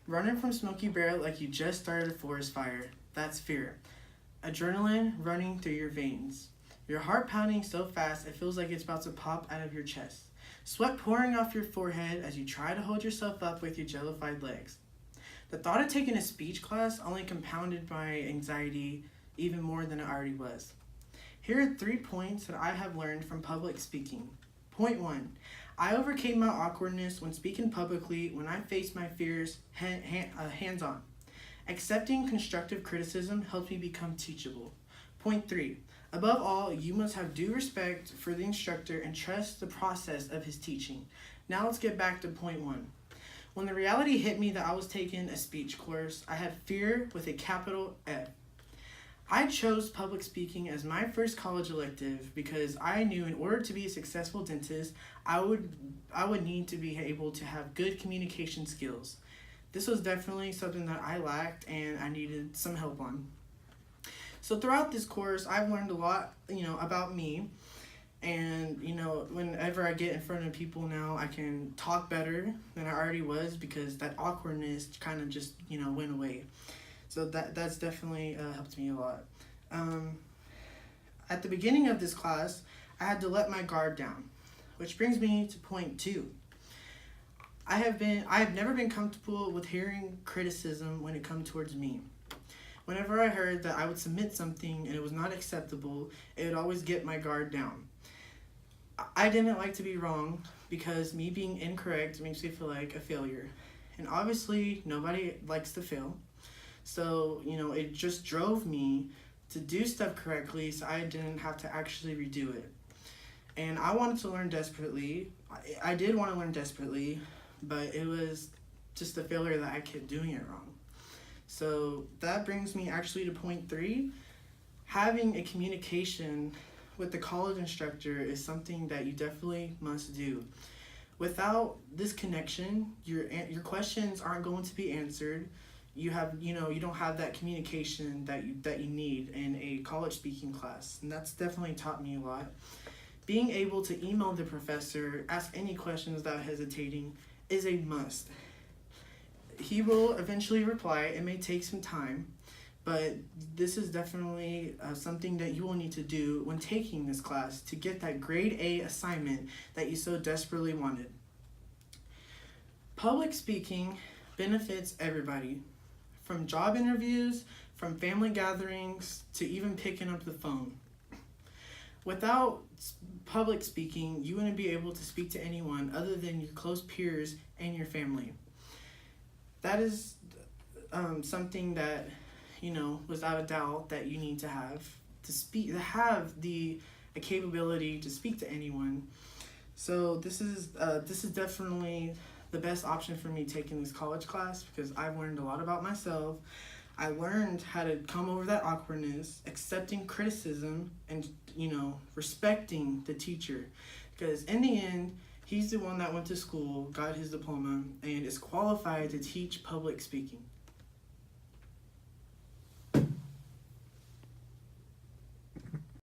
Running from Smokey Bear like you just started a forest fire. That's fear. Adrenaline running through your veins. Your heart pounding so fast it feels like it's about to pop out of your chest. Sweat pouring off your forehead as you try to hold yourself up with your jellified legs. The thought of taking a speech class only compounded my anxiety even more than it already was. Here are 3 points that I have learned from public speaking. Point 1. I overcame my awkwardness when speaking publicly when I faced my fears hands-on. Accepting constructive criticism helps me become teachable. Point 3. Above all, you must have due respect for the instructor and trust the process of his teaching. Now let's get back to point 1. When the reality hit me that I was taking a speech course, I had fear with a capital F. I chose public speaking as my first college elective because I knew in order to be a successful dentist, I would need to be able to have good communication skills. This was definitely something that I lacked and I needed some help on. So throughout this course, I've learned a lot, about me. And, whenever I get in front of people now, I can talk better than I already was because that awkwardness kind of just, went away. So that's definitely helped me a lot. At the beginning of this class, I had to let my guard down, which brings me to point 2. I have never been comfortable with hearing criticism when it comes towards me. Whenever I heard that I would submit something and it was not acceptable, it would always get my guard down. I didn't like to be wrong because me being incorrect makes me feel like a failure. And obviously, nobody likes to fail. So, it just drove me to do stuff correctly so I didn't have to actually redo it. And I wanted to learn desperately. I did want to learn desperately, but it was just a failure that I kept doing it wrong. So that brings me actually to point 3. Having a communication with the college instructor is something that you definitely must do. Without this connection, your questions aren't going to be answered. You don't have that communication that you need in a college speaking class, and that's definitely taught me a lot. Being able to email the professor, ask any questions without hesitating, is a must. He will eventually reply. It may take some time, but this is definitely something that you will need to do when taking this class to get that grade A assignment that you so desperately wanted. Public speaking benefits everybody, from job interviews, from family gatherings, to even picking up the phone. Without public speaking, you wouldn't be able to speak to anyone other than your close peers and your family. That is something that, without a doubt, that you need to have to have the capability to speak to anyone. So this is definitely the best option for me taking this college class because I've learned a lot about myself. I learned how to come over that awkwardness, accepting criticism, and respecting the teacher, because in the end, he's the one that went to school, got his diploma, and is qualified to teach public speaking.